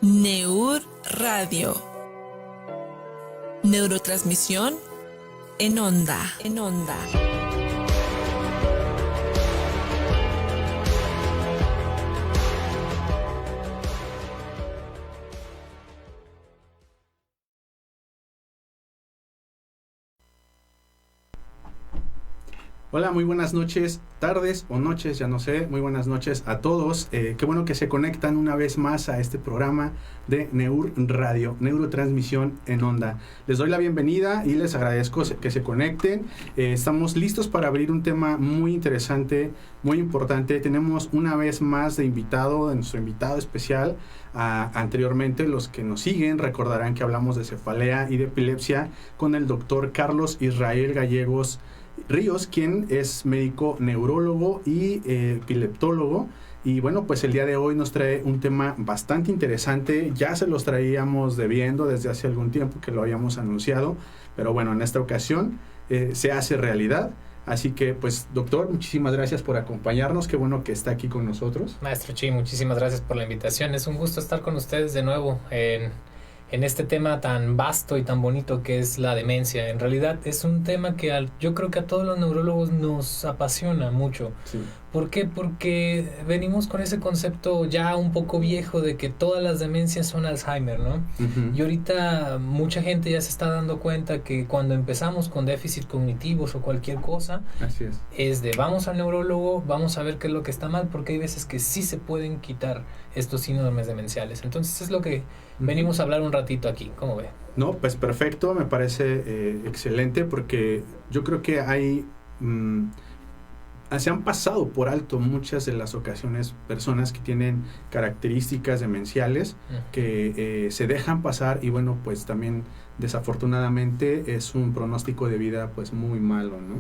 Neur Radio. Neurotransmisión en onda. Hola, muy buenas noches, tardes o noches, ya no sé, muy buenas noches a todos. Qué bueno que se conectan una vez más a este programa de Neur Radio, Neurotransmisión en Onda. Les doy la bienvenida y les agradezco que se conecten. Estamos listos para abrir un tema muy interesante, muy importante. Tenemos una vez más de nuestro invitado especial. Anteriormente, los que nos siguen recordarán que hablamos de cefalea y de epilepsia con el doctor Carlos Israel Gallegos Ríos, quien es médico neurólogo y epileptólogo. Y bueno, pues el día de hoy nos trae un tema bastante interesante. Ya se los traíamos debiendo desde hace algún tiempo que lo habíamos anunciado, pero bueno, en esta ocasión se hace realidad. Así que pues doctor, muchísimas gracias por acompañarnos, qué bueno que está aquí con nosotros. Maestro Chi, muchísimas gracias por la invitación. Es un gusto estar con ustedes de nuevo en este tema tan vasto y tan bonito que es la demencia. En realidad es un tema que yo creo que a todos los neurólogos nos apasiona mucho. Sí. ¿Por qué? Porque venimos con ese concepto ya un poco viejo de que todas las demencias son Alzheimer, ¿no? Uh-huh. Y ahorita mucha gente ya se está dando cuenta que cuando empezamos con déficit cognitivos o cualquier cosa, así es de vamos al neurólogo, vamos a ver qué es lo que está mal, porque hay veces que sí se pueden quitar estos síndromes demenciales. Entonces es lo que venimos a hablar un ratito aquí. ¿Cómo ve? No, pues perfecto, me parece excelente, porque yo creo que hay... se han pasado por alto muchas de las ocasiones personas que tienen características demenciales que se dejan pasar, y bueno, pues también desafortunadamente es un pronóstico de vida pues muy malo, ¿no?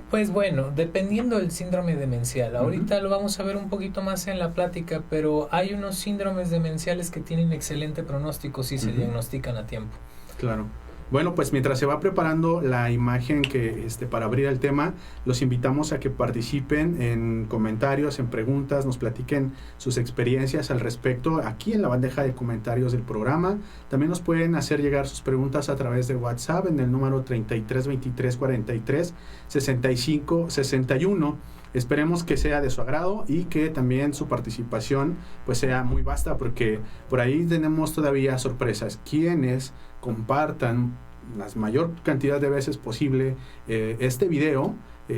Pues bueno, dependiendo del síndrome demencial, ahorita lo vamos a ver un poquito más en la plática, pero hay unos síndromes demenciales que tienen excelente pronóstico si se diagnostican a tiempo. Claro. Bueno, pues mientras se va preparando la imagen para abrir el tema, los invitamos a que participen en comentarios, en preguntas, nos platiquen sus experiencias al respecto aquí en la bandeja de comentarios del programa. También nos pueden hacer llegar sus preguntas a través de WhatsApp en el número 33 23 43 65 61. Esperemos que sea de su agrado y que también su participación pues sea muy vasta, porque por ahí tenemos todavía sorpresas. Quienes compartan la mayor cantidad de veces posible este video,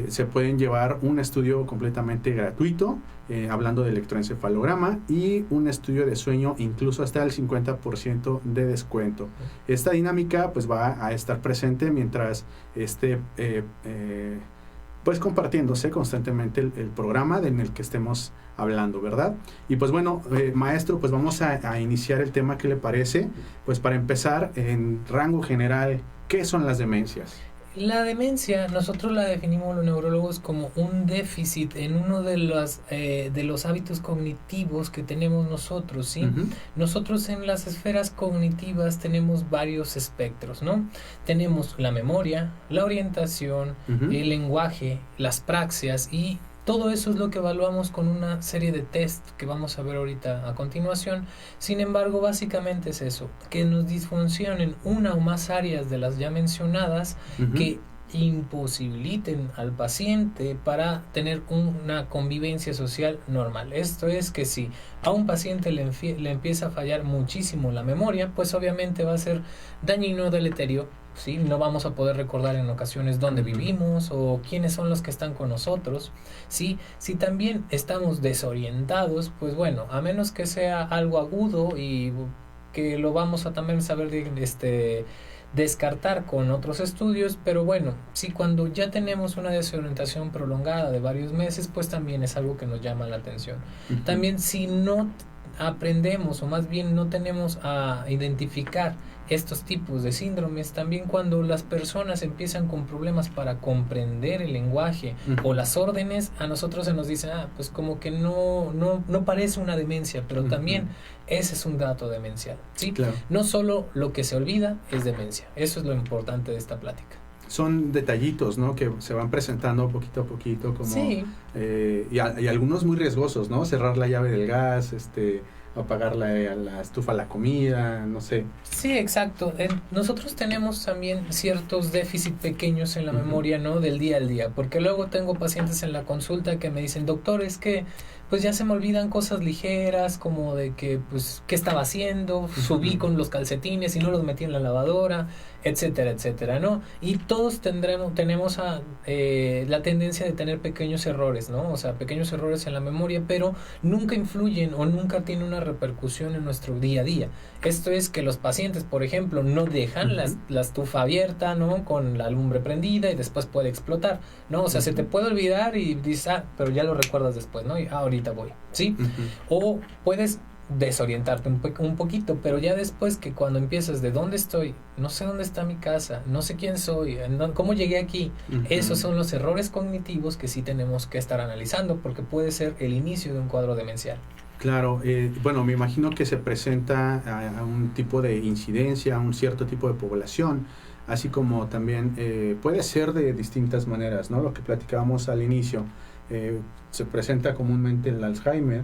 se pueden llevar un estudio completamente gratuito, hablando de electroencefalograma, y un estudio de sueño incluso hasta el 50% de descuento. Esta dinámica pues va a estar presente mientras pues compartiéndose constantemente el programa en el que estemos hablando, ¿verdad? Y pues bueno, maestro, pues vamos a iniciar el tema. ¿Qué le parece? Pues para empezar, en rango general, ¿qué son las demencias? La demencia, nosotros la definimos los neurólogos como un déficit en uno de los hábitos cognitivos que tenemos nosotros, ¿sí? Nosotros en las esferas cognitivas tenemos varios espectros, ¿no? Tenemos la memoria, la orientación, el lenguaje, las praxias, y todo eso es lo que evaluamos con una serie de test que vamos a ver ahorita a continuación. Sin embargo, básicamente es eso, que nos disfuncionen una o más áreas de las ya mencionadas que imposibiliten al paciente para tener una convivencia social normal. Esto es que si a un paciente le empieza a fallar muchísimo la memoria, pues obviamente va a ser dañino, deleterio, ¿sí? No vamos a poder recordar en ocasiones dónde vivimos o quiénes son los que están con nosotros, ¿sí? Si también estamos desorientados, pues bueno, a menos que sea algo agudo y que lo vamos a también saber descartar con otros estudios, pero bueno, si cuando ya tenemos una desorientación prolongada de varios meses, pues también es algo que nos llama la atención. También si no aprendemos, o más bien no tenemos a identificar estos tipos de síndromes, también cuando las personas empiezan con problemas para comprender el lenguaje o las órdenes, a nosotros se nos dice, pues como que no parece una demencia, pero también ese es un dato demencial, ¿sí? Claro. No solo lo que se olvida es demencia, eso es lo importante de esta plática. Son detallitos, ¿no?, que se van presentando poquito a poquito, como sí. Y algunos muy riesgosos, ¿no? Cerrar la llave del gas, apagar la estufa, la comida, no sé. Sí, exacto. Nosotros tenemos también ciertos déficits pequeños en la memoria, ¿no? Del día al día, porque luego tengo pacientes en la consulta que me dicen, doctor, es que pues ya se me olvidan cosas ligeras, como de que, pues, ¿qué estaba haciendo? Subí con los calcetines y no los metí en la lavadora, etcétera, etcétera, ¿no? Y todos tenemos la tendencia de tener pequeños errores, ¿no? O sea, pequeños errores en la memoria, pero nunca influyen o nunca tienen una repercusión en nuestro día a día. Esto es que los pacientes, por ejemplo, no dejan la estufa abierta, ¿no? Con la lumbre prendida y después puede explotar, ¿no? O sea, se te puede olvidar y dices, pero ya lo recuerdas después, ¿no? Y ahorita voy, ¿sí? O puedes desorientarte un poquito, pero ya después que cuando empiezas de dónde estoy, no sé dónde está mi casa, no sé quién soy, cómo llegué aquí, esos son los errores cognitivos que sí tenemos que estar analizando, porque puede ser el inicio de un cuadro demencial. Claro, bueno, me imagino que se presenta a un tipo de incidencia, a un cierto tipo de población, así como también puede ser de distintas maneras, ¿no? Lo que platicábamos al inicio, se presenta comúnmente el Alzheimer,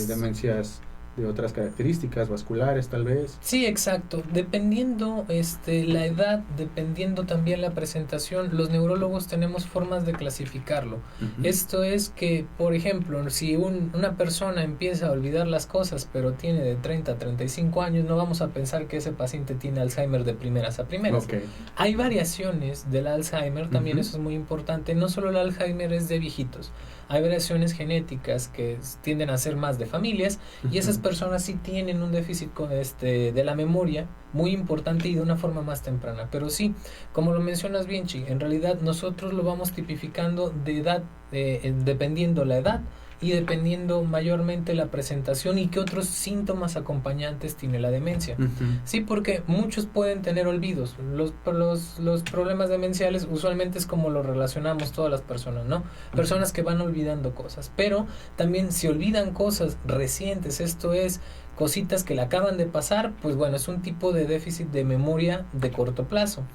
demencias de otras características, vasculares tal vez. Sí, exacto. Dependiendo la edad, dependiendo también la presentación, los neurólogos tenemos formas de clasificarlo. Esto es que, por ejemplo, si una persona empieza a olvidar las cosas, pero tiene de 30 a 35 años, no vamos a pensar que ese paciente tiene Alzheimer de primeras a primeras. Okay. Hay variaciones del Alzheimer, también eso es muy importante. No solo el Alzheimer es de viejitos. Hay variaciones genéticas que tienden a ser más de familias y esas personas sí tienen un déficit de la memoria muy importante y de una forma más temprana. Pero sí, como lo mencionas bien, Chi, en realidad nosotros lo vamos tipificando de edad, dependiendo la edad y dependiendo mayormente la presentación y qué otros síntomas acompañantes tiene la demencia. Sí, porque muchos pueden tener olvidos. Los problemas demenciales usualmente es como lo relacionamos todas las personas, ¿no? Personas que van olvidando cosas, pero también si olvidan cosas recientes, esto es cositas que le acaban de pasar, pues bueno, es un tipo de déficit de memoria de corto plazo.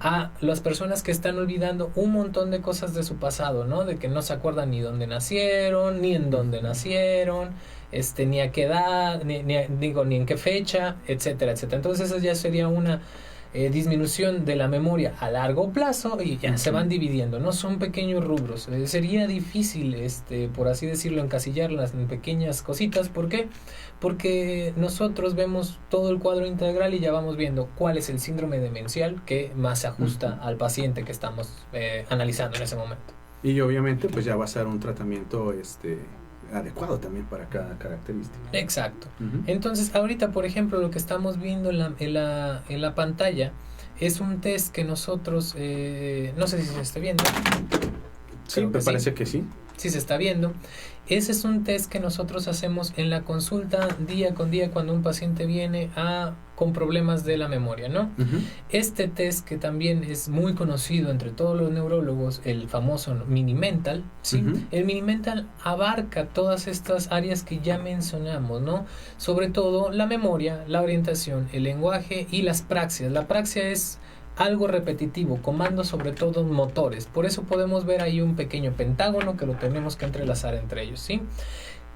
A las personas que están olvidando un montón de cosas de su pasado, ¿no? De que no se acuerdan ni dónde nacieron, ni en dónde nacieron, ni a qué edad, ni en qué fecha, etcétera, etcétera. Entonces esa ya sería una disminución de la memoria a largo plazo y ya se van dividiendo, ¿no? Son pequeños rubros. Sería difícil, por así decirlo, encasillarlas en pequeñas cositas. ¿Por qué? Porque nosotros vemos todo el cuadro integral y ya vamos viendo cuál es el síndrome demencial que más se ajusta al paciente que estamos analizando en ese momento. Y obviamente pues ya va a ser un tratamiento adecuado también para cada característica. Exacto. Entonces ahorita, por ejemplo, lo que estamos viendo en la pantalla es un test que nosotros no sé si se está viendo. Sí, me parece que sí. Sí se está viendo. Ese es un test que nosotros hacemos en la consulta día con día cuando un paciente viene con problemas de la memoria, ¿no? Este test, que también es muy conocido entre todos los neurólogos, el famoso Mini-Mental, ¿sí? El Mini-Mental abarca todas estas áreas que ya mencionamos, ¿no? Sobre todo la memoria, la orientación, el lenguaje y las praxias. La praxia es algo repetitivo, comandos sobre todo motores. Por eso podemos ver ahí un pequeño pentágono que lo tenemos que entrelazar entre ellos, ¿sí?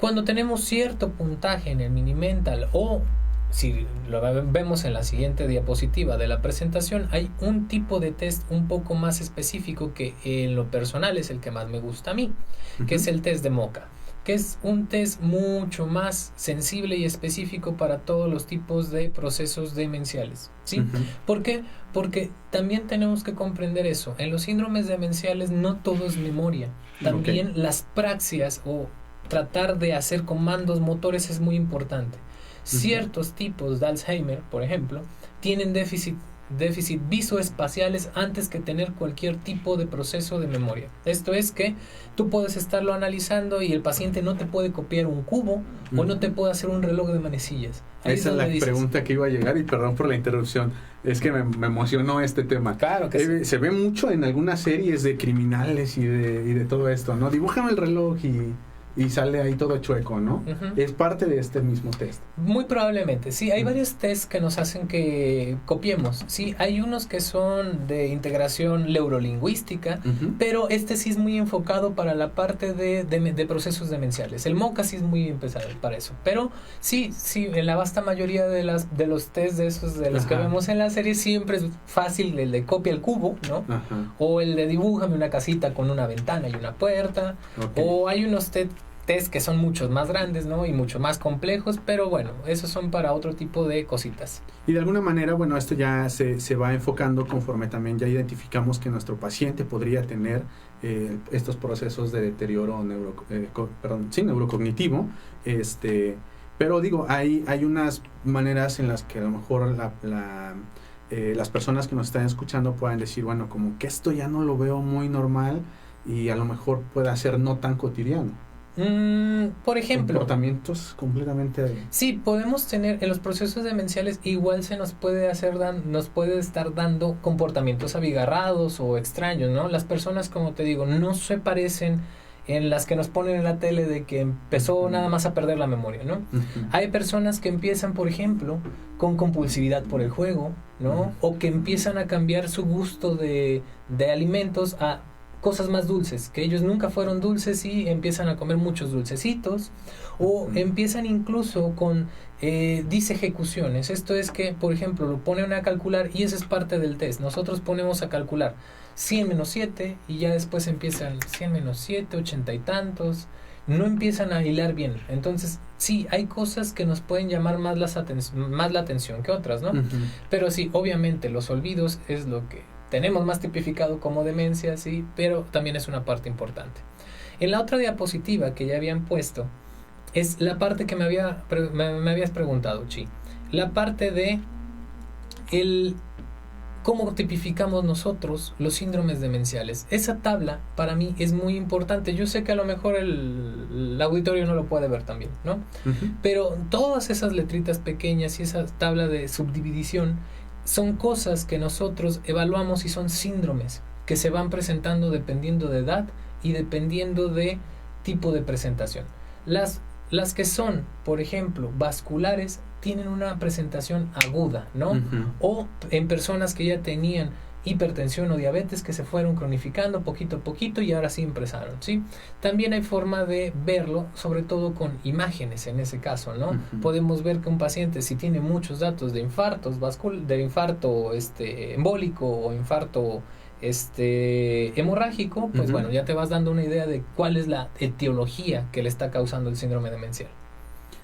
Cuando tenemos cierto puntaje en el Mini-Mental, o si lo vemos en la siguiente diapositiva de la presentación, hay un tipo de test un poco más específico que en lo personal es el que más me gusta a mí, que es el test de Mocha, que es un test mucho más sensible y específico para todos los tipos de procesos demenciales, ¿sí? ¿Por qué? Porque también tenemos que comprender eso. En los síndromes demenciales no todo es memoria. También las praxias o tratar de hacer comandos motores es muy importante. Ciertos tipos de Alzheimer, por ejemplo, tienen déficit visoespaciales antes que tener cualquier tipo de proceso de memoria. Esto es que tú puedes estarlo analizando y el paciente no te puede copiar un cubo o no te puede hacer un reloj de manecillas. Esa es la pregunta que iba a llegar y perdón por la interrupción. Es que me emocionó este tema. Claro que sí. Se ve mucho en algunas series de criminales y de todo esto, ¿no? Dibújame el reloj y y sale ahí todo chueco, ¿no? Ujú. Es parte de este mismo test. Muy probablemente, sí, hay varios tests que nos hacen que copiemos, sí, hay unos que son de integración neurolingüística, pero este sí es muy enfocado para la parte de procesos demenciales. El MoCA sí es muy empezado para eso, pero sí, en la vasta mayoría de los tests de esos de los que Ajá. vemos en la serie siempre es fácil el de copia el cubo, ¿no? Ajá. O el de dibújame una casita con una ventana y una puerta, Ok. o hay unos test que son muchos más grandes, ¿no? Y mucho más complejos, pero bueno, esos son para otro tipo de cositas. Y de alguna manera, bueno, esto ya se va enfocando conforme también ya identificamos que nuestro paciente podría tener estos procesos de deterioro neurocognitivo. Pero digo, hay unas maneras en las que a lo mejor las personas que nos están escuchando puedan decir, bueno, como que esto ya no lo veo muy normal y a lo mejor pueda ser no tan cotidiano. Por ejemplo, Comportamientos completamente... sí, podemos tener en los procesos demenciales igual se nos puede nos puede estar dando comportamientos abigarrados o extraños, ¿no? Las personas, como te digo, no se parecen en las que nos ponen en la tele de que empezó nada más a perder la memoria, ¿no? Hay personas que empiezan, por ejemplo, con compulsividad por el juego, ¿no? O que empiezan a cambiar su gusto de alimentos a cosas más dulces, que ellos nunca fueron dulces y empiezan a comer muchos dulcecitos, o empiezan incluso con disejecuciones. Esto es que, por ejemplo, lo ponen a calcular y eso es parte del test. Nosotros ponemos a calcular 100 menos 7 y ya después empiezan 100 menos 7, 80 y tantos. No empiezan a hilar bien. Entonces, sí, hay cosas que nos pueden llamar más la atención que otras, ¿no? Pero sí, obviamente los olvidos es lo que tenemos más tipificado como demencia, sí, pero también es una parte importante. En la otra diapositiva que ya habían puesto, es la parte que me habías preguntado, Chi. La parte de cómo tipificamos nosotros los síndromes demenciales. Esa tabla para mí es muy importante. Yo sé que a lo mejor el auditorio no lo puede ver también, ¿no? Pero todas esas letritas pequeñas y esa tabla de subdivisión son cosas que nosotros evaluamos y son síndromes que se van presentando dependiendo de edad y dependiendo de tipo de presentación. Las que son, por ejemplo, vasculares, tienen una presentación aguda, ¿no? O en personas que ya tenían hipertensión o diabetes que se fueron cronificando poquito a poquito y ahora sí empezaron, ¿sí? También hay forma de verlo, sobre todo con imágenes en ese caso, ¿no? Podemos ver que un paciente, si tiene muchos datos de infarto embólico o infarto hemorrágico, pues bueno, ya te vas dando una idea de cuál es la etiología que le está causando el síndrome demencial.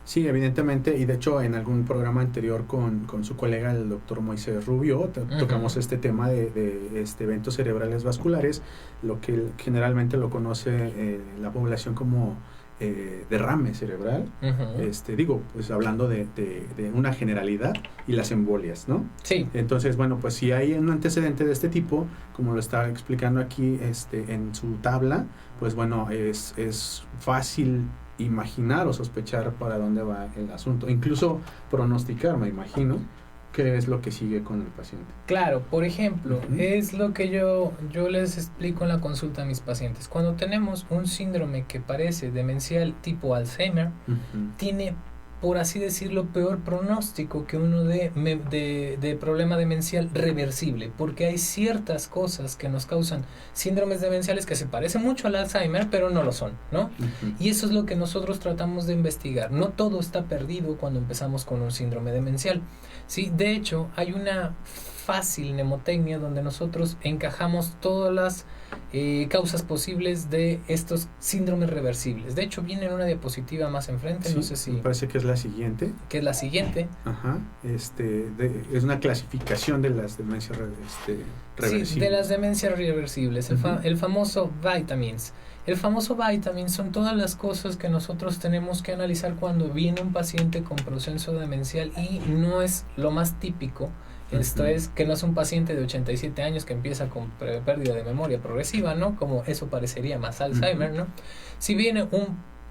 Sí, evidentemente, y de hecho en algún programa anterior con su colega el doctor Moisés Rubio tocamos este tema de eventos cerebrales vasculares, lo que generalmente lo conoce la población como derrame cerebral, pues hablando de una generalidad y las embolias, ¿no? Sí. Entonces, bueno, pues si hay un antecedente de este tipo, como lo está explicando aquí en su tabla, pues bueno, es fácil imaginar o sospechar para dónde va el asunto, incluso pronosticar, me imagino, qué es lo que sigue con el paciente. Claro, por ejemplo, es lo que yo les explico en la consulta a mis pacientes. Cuando tenemos un síndrome que parece demencial tipo Alzheimer, tiene, por así decirlo, peor pronóstico que uno de problema demencial reversible, porque hay ciertas cosas que nos causan síndromes demenciales que se parecen mucho al Alzheimer, pero no lo son, ¿no? Y eso es lo que nosotros tratamos de investigar. No todo está perdido cuando empezamos con un síndrome demencial, ¿sí? De hecho, hay una fácil mnemotecnia donde nosotros encajamos todas las causas posibles de estos síndromes reversibles. De hecho, viene en una diapositiva más enfrente, sí, no sé si... me parece que es la siguiente. Que es la siguiente. Ajá, es una clasificación de las demencias reversibles. Sí, de las demencias reversibles, el famoso vitamins. El famoso vitamins son todas las cosas que nosotros tenemos que analizar cuando viene un paciente con proceso demencial y no es lo más típico. Esto es que no es un paciente de 87 años que empieza con pérdida de memoria progresiva, ¿no? Como eso parecería más Alzheimer, ¿no? Si viene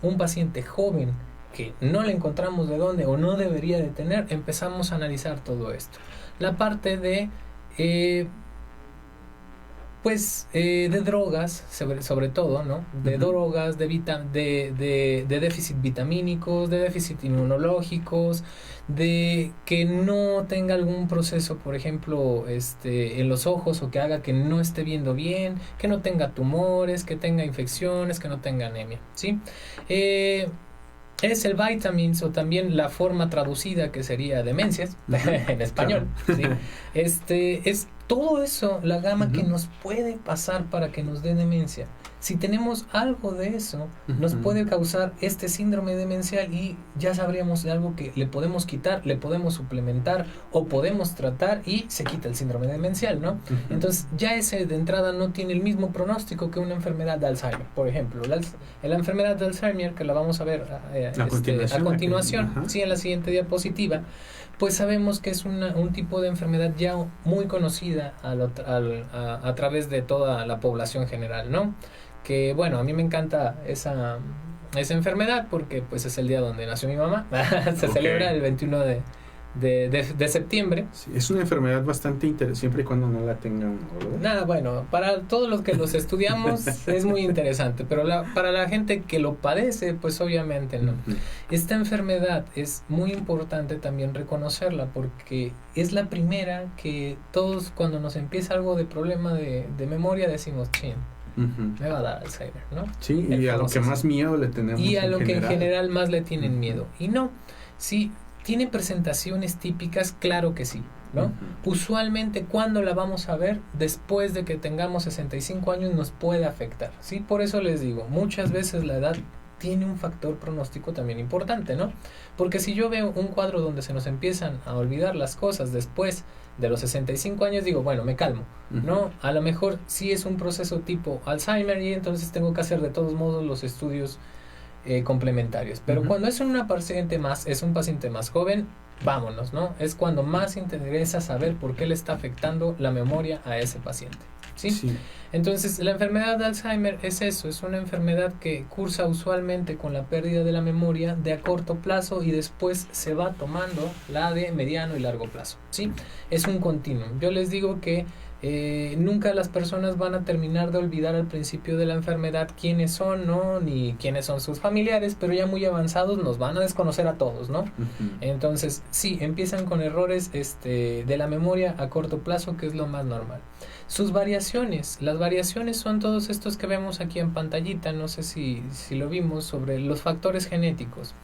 un paciente joven que no le encontramos de dónde o no debería de tener, empezamos a analizar todo esto. La parte de Pues de drogas, sobre todo, ¿no? De drogas, de déficit vitamínicos, de déficit inmunológicos, de que no tenga algún proceso, por ejemplo, en los ojos, o que haga que no esté viendo bien, que no tenga tumores, que tenga infecciones, que no tenga anemia, ¿sí? Es el vitamins, o también la forma traducida que sería demencias en español, ¿sí? Es todo eso, la gama que nos puede pasar para que nos dé demencia. Si tenemos algo de eso, nos puede causar este síndrome demencial, y ya sabríamos de algo que le podemos quitar, le podemos suplementar o podemos tratar, y se quita el síndrome demencial, ¿no? Entonces ya ese de entrada no tiene el mismo pronóstico que una enfermedad de Alzheimer, por ejemplo. La enfermedad de Alzheimer, que la vamos a ver a continuación, sí, en la siguiente diapositiva, pues sabemos que es un tipo de enfermedad ya muy conocida a través de toda la población general, ¿no? Que bueno, a mí me encanta esa enfermedad porque pues es el día donde nació mi mamá. Se celebra el 21 de septiembre. Sí, es una enfermedad bastante interesante siempre y cuando no la tenga uno, ¿verdad? Nada, bueno, para todos los que los estudiamos es muy interesante, pero para la gente que lo padece, pues obviamente no. Esta enfermedad es muy importante también reconocerla, porque es la primera que todos, cuando nos empieza algo de problema de memoria, decimos, chin, me va a dar Alzheimer, ¿no? Sí, y a lo que más miedo le tenemos. Y a lo que en general más le tienen miedo. Y no, sí, ¿tiene presentaciones típicas? Claro que sí, ¿no? Usualmente, ¿cuándo la vamos a ver? Después de que tengamos 65 años nos puede afectar, ¿sí? Por eso les digo, muchas veces la edad tiene un factor pronóstico también importante, ¿no? Porque si yo veo un cuadro donde se nos empiezan a olvidar las cosas después de los 65 años, digo, bueno, me calmo, ¿no? A lo mejor sí es un proceso tipo Alzheimer, y entonces tengo que hacer de todos modos los estudios complementarios. Pero cuando es un paciente más joven, vámonos, ¿no? Es cuando más interesa saber por qué le está afectando la memoria a ese paciente, ¿sí? Sí. Entonces, la enfermedad de Alzheimer es eso, es una enfermedad que cursa usualmente con la pérdida de la memoria de a corto plazo, y después se va tomando la de mediano y largo plazo, ¿sí? Es un continuum. Yo les digo que nunca las personas van a terminar de olvidar al principio de la enfermedad quiénes son, ¿no? Ni quiénes son sus familiares, pero ya muy avanzados nos van a desconocer a todos, ¿no? Entonces, sí, empiezan con errores de la memoria a corto plazo, que es lo más normal. Sus variaciones, las variaciones son todos estos que vemos aquí en pantallita, no sé si lo vimos, sobre los factores genéticos.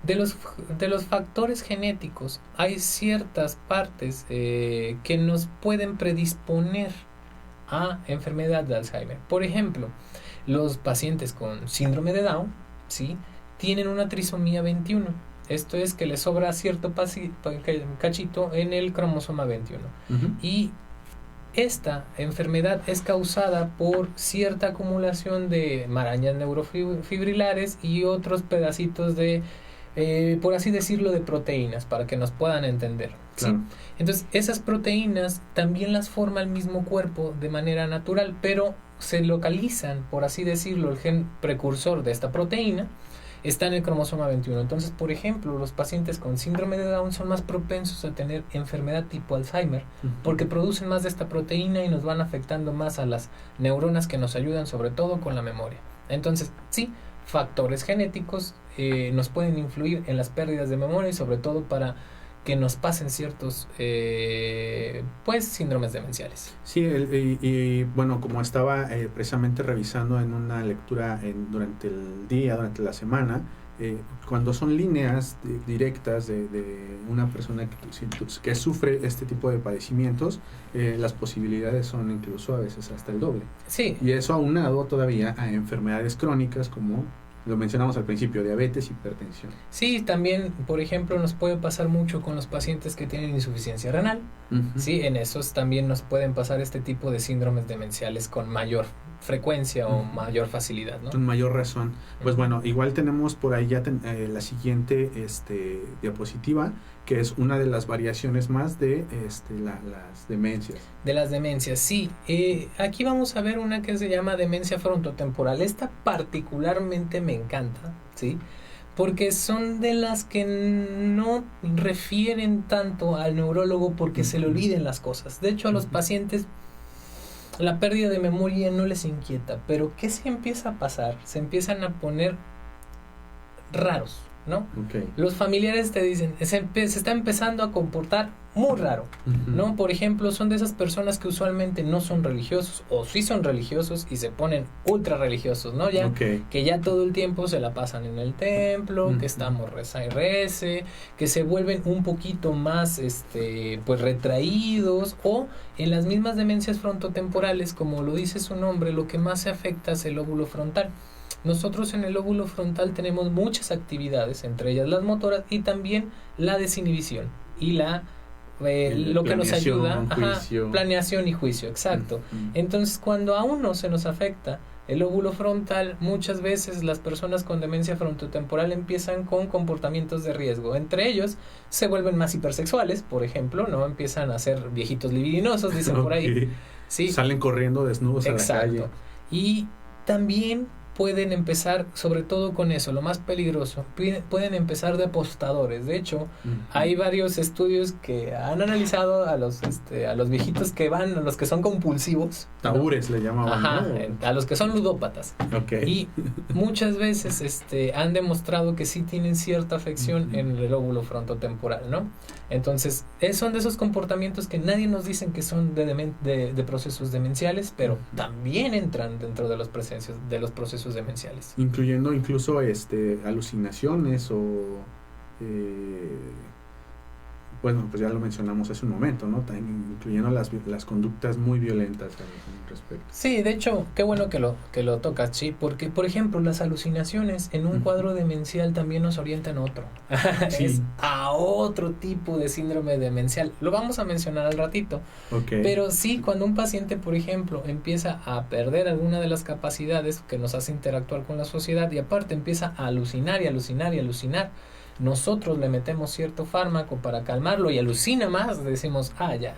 De los factores genéticos hay ciertas partes que nos pueden predisponer a enfermedad de Alzheimer. Por ejemplo, los pacientes con síndrome de Down, ¿sí?, tienen una trisomía 21. Esto es que les sobra cierto cachito en el cromosoma 21. Y esta enfermedad es causada por cierta acumulación de marañas neurofibrilares y otros pedacitos de por así decirlo, de proteínas, para que nos puedan entender, ¿sí? Claro. Entonces, esas proteínas también las forma el mismo cuerpo de manera natural, pero se localizan, por así decirlo, el gen precursor de esta proteína está en el cromosoma 21. Entonces, por ejemplo, los pacientes con síndrome de Down son más propensos a tener enfermedad tipo Alzheimer, porque producen más de esta proteína y nos van afectando más a las neuronas que nos ayudan sobre todo con la memoria. Entonces, sí, factores genéticos nos pueden influir en las pérdidas de memoria, y sobre todo para que nos pasen ciertos síndromes demenciales. Sí, y bueno, como estaba precisamente revisando en una lectura durante el día, durante la semana, cuando son líneas directas de una persona que sufre este tipo de padecimientos, las posibilidades son incluso a veces hasta el doble. Sí. Y eso aunado todavía a enfermedades crónicas como lo mencionamos al principio, diabetes, hipertensión. Sí, también, por ejemplo, nos puede pasar mucho con los pacientes que tienen insuficiencia renal. Sí, en esos también nos pueden pasar este tipo de síndromes demenciales con mayor frecuencia o mayor facilidad, ¿no? Con mayor razón. Pues bueno, igual tenemos por ahí ya la siguiente diapositiva, que es una de las variaciones más de las demencias. De las demencias, sí. Aquí vamos a ver una que se llama demencia frontotemporal. Esta particularmente me encanta, ¿sí?, porque son de las que no refieren tanto al neurólogo porque se le olviden las cosas. De hecho, a los pacientes la pérdida de memoria no les inquieta, pero ¿qué se empieza a pasar? Se empiezan a poner raros, ¿no? Okay. Los familiares te dicen, se está empezando a comportar muy raro, ¿no? Por ejemplo, son de esas personas que usualmente no son religiosos o sí son religiosos y se ponen ultra religiosos, ¿no? Ya que ya todo el tiempo se la pasan en el templo, que estamos reza y rece, que se vuelven un poquito más pues retraídos, o en las mismas demencias frontotemporales, como lo dice su nombre, lo que más se afecta es el lóbulo frontal. Nosotros en el lóbulo frontal tenemos muchas actividades, entre ellas las motoras y también la desinhibición y lo que nos ayuda, planeación y juicio, exacto. Entonces, cuando a uno se nos afecta el lóbulo frontal, muchas veces las personas con demencia frontotemporal empiezan con comportamientos de riesgo. Entre ellos, se vuelven más hipersexuales, por ejemplo, ¿no? Empiezan a ser viejitos libidinosos, dicen por ahí. Sí. Salen corriendo desnudos a la calle. Y también pueden empezar, sobre todo con eso, lo más peligroso, pueden empezar de apostadores. De hecho, hay varios estudios que han analizado a los viejitos que van, a los que son compulsivos, tabures, ¿no? Le llamaban, ¿no? A los que son ludópatas. Y muchas veces han demostrado que sí tienen cierta afección en el lóbulo frontotemporal, ¿no? Entonces, son de esos comportamientos que nadie nos dicen que son de procesos demenciales, pero también entran dentro de los procesos demenciales. Incluyendo incluso alucinaciones o bueno, pues ya lo mencionamos hace un momento, ¿no? También incluyendo las conductas muy violentas al respecto. Sí, de hecho, qué bueno que lo tocas, sí, porque, por ejemplo, las alucinaciones en un cuadro demencial también nos orientan a otro. Sí. Es a otro tipo de síndrome demencial. Lo vamos a mencionar al ratito. Pero sí, cuando un paciente, por ejemplo, empieza a perder alguna de las capacidades que nos hace interactuar con la sociedad y aparte empieza a alucinar y alucinar y alucinar, nosotros le metemos cierto fármaco para calmarlo y alucina más, decimos, ya,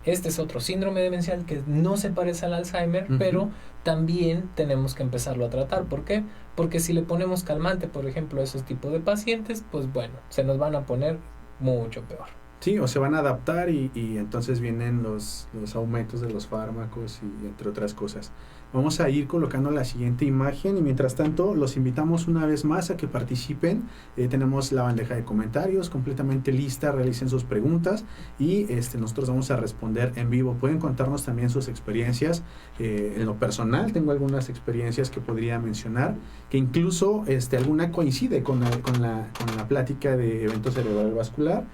este es otro síndrome demencial que no se parece al Alzheimer, pero también tenemos que empezarlo a tratar. ¿Por qué? Porque si le ponemos calmante, por ejemplo, a esos tipos de pacientes, pues bueno, se nos van a poner mucho peor. Sí, o se van a adaptar y entonces vienen los aumentos de los fármacos y entre otras cosas. Vamos a ir colocando la siguiente imagen y mientras tanto los invitamos una vez más a que participen. Tenemos la bandeja de comentarios completamente lista, realicen sus preguntas y nosotros vamos a responder en vivo. Pueden contarnos también sus experiencias. En lo personal tengo algunas experiencias que podría mencionar, que incluso alguna coincide con la plática de evento cerebral vascular.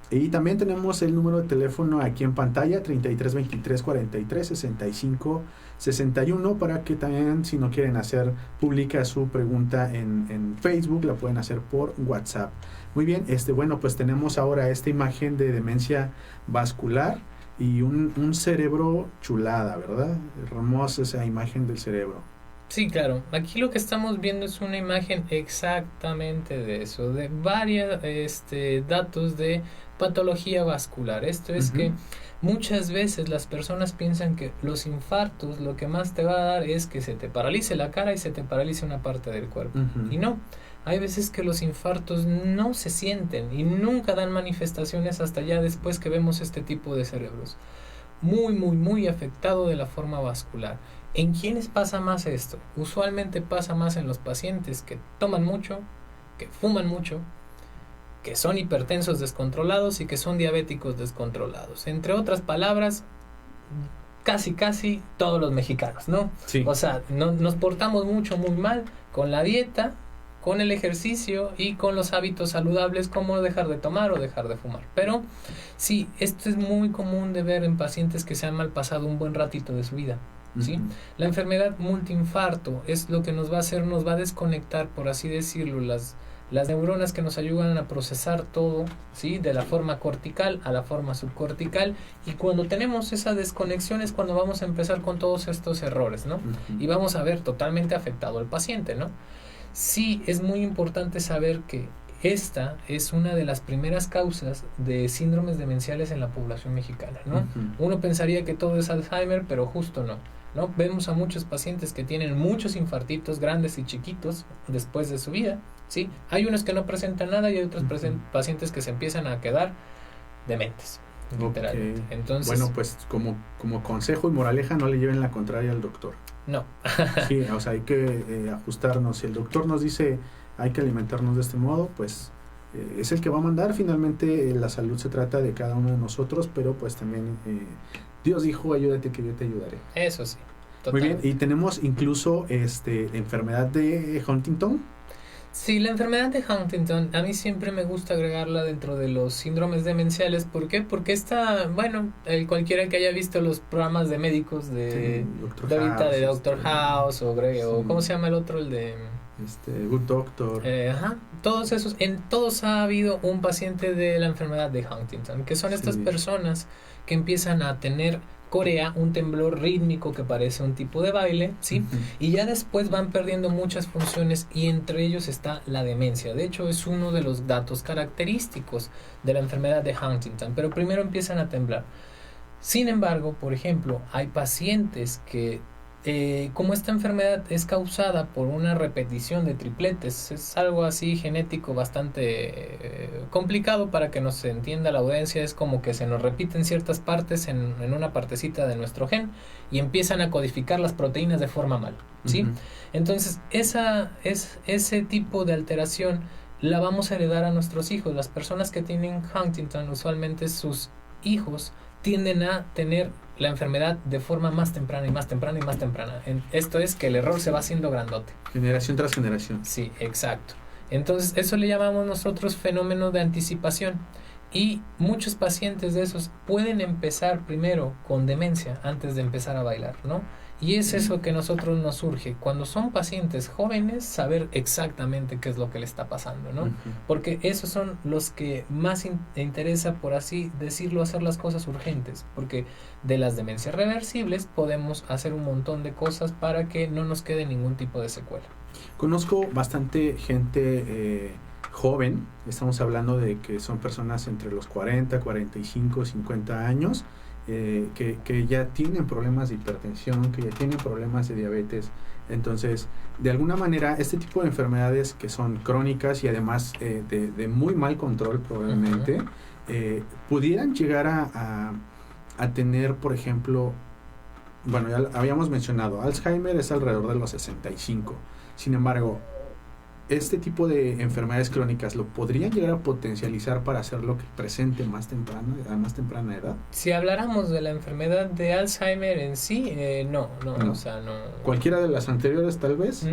Y también tenemos el número de teléfono aquí en pantalla, 33 23 43 65 61, para que también, si no quieren hacer pública su pregunta en Facebook, la pueden hacer por WhatsApp. Muy bien, bueno, pues tenemos ahora esta imagen de demencia vascular y un cerebro chulada, ¿verdad? Hermosa esa imagen del cerebro. Sí, claro. Aquí lo que estamos viendo es una imagen exactamente de eso, de varios datos de patología vascular. Esto es que muchas veces las personas piensan que los infartos lo que más te va a dar es que se te paralice la cara y se te paralice una parte del cuerpo. Y no, hay veces que los infartos no se sienten y nunca dan manifestaciones hasta ya después que vemos este tipo de cerebros. Muy, muy, muy afectado de la forma vascular. ¿En quiénes pasa más esto? Usualmente pasa más en los pacientes que toman mucho, que fuman mucho, que son hipertensos descontrolados y que son diabéticos descontrolados. Entre otras palabras, casi todos los mexicanos, ¿no? Sí. O sea, nos portamos muy mal con la dieta, con el ejercicio y con los hábitos saludables como dejar de tomar o dejar de fumar. Pero sí, esto es muy común de ver en pacientes que se han malpasado un buen ratito de su vida. ¿Sí? La enfermedad multiinfarto es lo que nos va a hacer, nos va a desconectar, por así decirlo, las neuronas que nos ayudan a procesar todo, ¿sí? De la forma cortical a la forma subcortical, y cuando tenemos esa desconexión es cuando vamos a empezar con todos estos errores, ¿no? Y vamos a ver totalmente afectado al paciente, ¿no? Sí, es muy importante saber que esta es una de las primeras causas de síndromes demenciales en la población mexicana, ¿no? Uno pensaría que todo es Alzheimer, pero justo no. Vemos a muchos pacientes que tienen muchos infartitos grandes y chiquitos después de su vida, ¿sí? Hay unos que no presentan nada y hay otros pacientes que se empiezan a quedar dementes, literalmente. Ok. Entonces, Bueno, pues como consejo y moraleja, no le lleven la contraria al doctor. no. Sí, o sea, hay que ajustarnos. Si el doctor nos dice hay que alimentarnos de este modo, pues es el que va a mandar. Finalmente la salud se trata de cada uno de nosotros, pero pues también Dios dijo, ayúdate que yo te ayudaré. Eso sí. Muy bien, Totalmente. y tenemos incluso enfermedad de Huntington. Sí, la enfermedad de Huntington, a mí siempre me gusta agregarla dentro de los síndromes demenciales. ¿Por qué? Porque cualquiera que haya visto los programas de médicos de Doctor de ahorita, de House, Doctor House o sí. ¿cómo se llama el otro? El de... Good Doctor. Todos esos, en todos ha habido un paciente de la enfermedad de Huntington, que son estas Sí. personas que empiezan a tener corea, un temblor rítmico que parece un tipo de baile, ¿sí? Ujú. Y ya después van perdiendo muchas funciones y entre ellos está la demencia. De hecho, es uno de los datos característicos de la enfermedad de Huntington, pero primero empiezan a temblar. Sin embargo, por ejemplo, hay pacientes que, como esta enfermedad es causada por una repetición de tripletes, es algo así genético bastante complicado para que nos entienda la audiencia, es como que se nos repiten ciertas partes en una partecita de nuestro gen y empiezan a codificar las proteínas de forma mal, ¿sí? Ujú. Entonces, ese tipo de alteración la vamos a heredar a nuestros hijos. Las personas que tienen Huntington, usualmente sus hijos tienden a tener la enfermedad de forma más temprana y más temprana y más temprana. Esto es que el error se va haciendo grandote. Generación tras generación. Sí, exacto. Entonces, eso le llamamos nosotros fenómeno de anticipación. Y muchos pacientes de esos pueden empezar primero con demencia antes de empezar a bailar, ¿no? Y es eso que a nosotros nos surge. Cuando son pacientes jóvenes, saber exactamente qué es lo que le está pasando, ¿no? Ujú. Porque esos son los que más interesa, por así decirlo, hacer las cosas urgentes. Porque de las demencias reversibles podemos hacer un montón de cosas para que no nos quede ningún tipo de secuela. Conozco bastante gente joven, estamos hablando de que son personas entre los 40, 45, 50 años, que ya tienen problemas de hipertensión, que ya tienen problemas de diabetes. Entonces, de alguna manera, este tipo de enfermedades que son crónicas y además de muy mal control probablemente, pudieran llegar a tener, por ejemplo, bueno, ya habíamos mencionado, Alzheimer es alrededor de los 65. Sin embargo, este tipo de enfermedades crónicas lo podrían llegar a potencializar para hacerlo que presente a más temprana edad. Si habláramos de la enfermedad de Alzheimer en sí, no, No. o sea, no. Cualquiera de las anteriores, tal vez.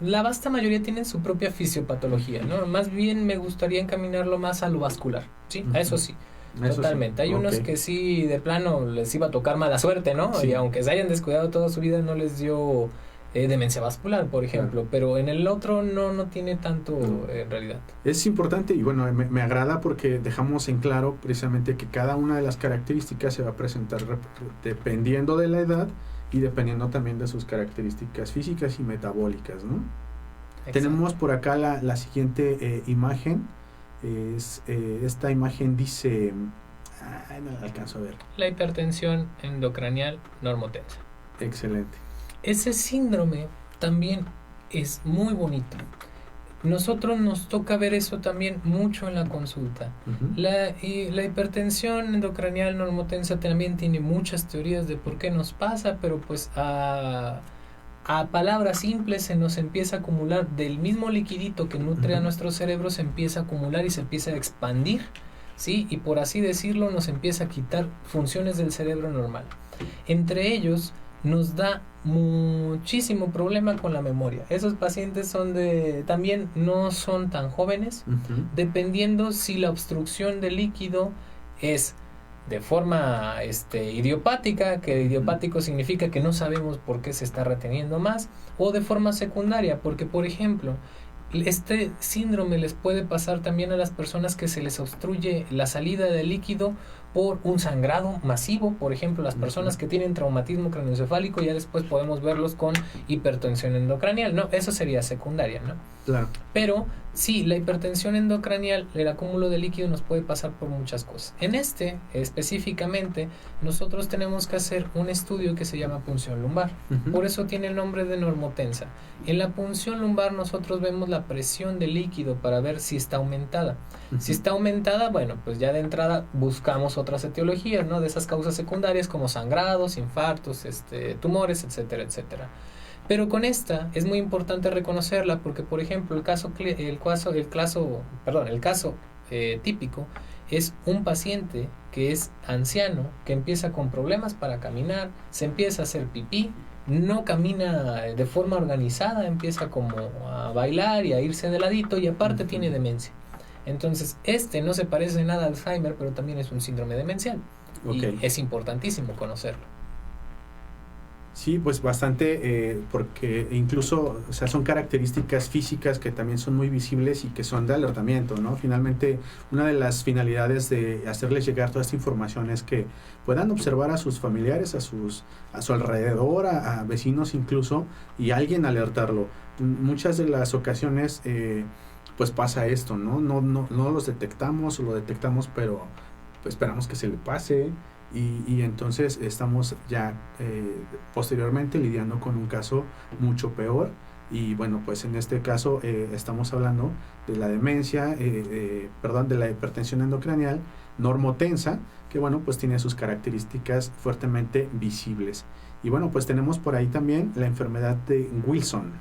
La vasta mayoría tienen su propia fisiopatología, ¿no? Más bien me gustaría encaminarlo más a lo vascular, ¿sí? Ujú. A eso sí, Eso totalmente. sí. Hay unos Ok. que sí, de plano, les iba a tocar mala suerte, ¿no? Sí. Y aunque se hayan descuidado toda su vida, no les dio demencia vascular, por ejemplo. Claro. Pero en el otro no tiene tanto en realidad. Es importante y bueno, me agrada porque dejamos en claro precisamente que cada una de las características se va a presentar dependiendo de la edad y dependiendo también de sus características físicas y metabólicas, ¿no? Exacto. Tenemos por acá la siguiente imagen. Esta imagen dice... no la alcanzo a ver. La hipertensión endocranial normotensa. Excelente. Ese síndrome también es muy bonito. Nosotros nos toca ver eso también mucho en la consulta. Uh-huh. La hipertensión endocranial normotensa también tiene muchas teorías de por qué nos pasa, pero pues a palabras simples se nos empieza a acumular del mismo liquidito que nutre a nuestro cerebro, se empieza a acumular y se empieza a expandir, ¿sí? Y por así decirlo nos empieza a quitar funciones del cerebro normal. Entre ellos nos da muchísimo problema con la memoria. Esos pacientes también no son tan jóvenes, dependiendo si la obstrucción del líquido es de forma idiopática, que idiopático significa que no sabemos por qué se está reteniendo más, o de forma secundaria, porque por ejemplo, este síndrome les puede pasar también a las personas que se les obstruye la salida del líquido por un sangrado masivo. Por ejemplo, las personas que tienen traumatismo craneoencefálico, ya después podemos verlos con hipertensión endocranial, ¿no? Eso sería secundaria, ¿no? Claro. Pero sí, la hipertensión endocranial, el acúmulo de líquido nos puede pasar por muchas cosas. En específicamente, nosotros tenemos que hacer un estudio que se llama punción lumbar. Por eso tiene el nombre de normotensa. En la punción lumbar nosotros vemos la presión de líquido para ver si está aumentada. Si está aumentada, bueno, pues ya de entrada buscamos otras etiologías, ¿no? De esas causas secundarias como sangrados, infartos, tumores, etcétera, etcétera. Pero con esta es muy importante reconocerla porque, por ejemplo, el caso típico es un paciente que es anciano, que empieza con problemas para caminar, se empieza a hacer pipí, no camina de forma organizada, empieza como a bailar y a irse de ladito y aparte tiene demencia. Entonces, no se parece nada a Alzheimer, pero también es un síndrome demencial. Okay. Y es importantísimo conocerlo. Sí, pues bastante, porque incluso, o sea, son características físicas que también son muy visibles y que son de alertamiento, ¿no? Finalmente, una de las finalidades de hacerles llegar toda esta información es que puedan observar a sus familiares, a su alrededor, a vecinos incluso, y alguien alertarlo. Muchas de las ocasiones, pues pasa esto, ¿no? No los detectamos o lo detectamos, pero pues esperamos que se le pase. Y entonces estamos ya posteriormente lidiando con un caso mucho peor y bueno, pues en este caso estamos hablando de la demencia, de la hipertensión endocranial normotensa, que bueno, pues tiene sus características fuertemente visibles. Y bueno, pues tenemos por ahí también la enfermedad de Wilson.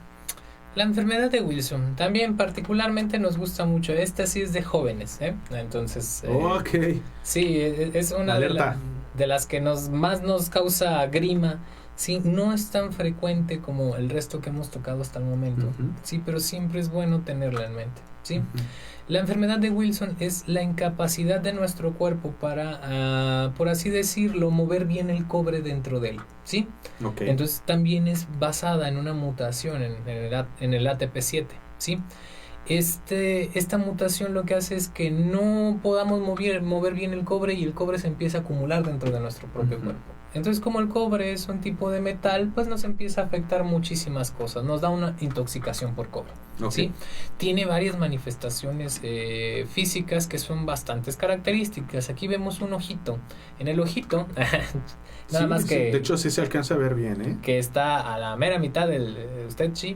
La enfermedad de Wilson también particularmente nos gusta mucho. Esta sí es de jóvenes, ¿eh? Entonces, okay. Sí, es una de las que más nos causa grima. Sí, no es tan frecuente como el resto que hemos tocado hasta el momento. Sí, pero siempre es bueno tenerla en mente. Sí. La enfermedad de Wilson es la incapacidad de nuestro cuerpo para, por así decirlo, mover bien el cobre dentro de él, ¿sí? Okay. Entonces también es basada en una mutación en el ATP7, ¿sí? Esta mutación lo que hace es que no podamos mover bien el cobre y el cobre se empieza a acumular dentro de nuestro propio cuerpo. Entonces, como el cobre es un tipo de metal, pues nos empieza a afectar muchísimas cosas. Nos da una intoxicación por cobre. Okay. ¿Sí? Tiene varias manifestaciones físicas que son bastantes características. Aquí vemos un ojito. En el ojito, nada más que... De hecho, sí se alcanza a ver bien, ¿eh? Que está a la mera mitad del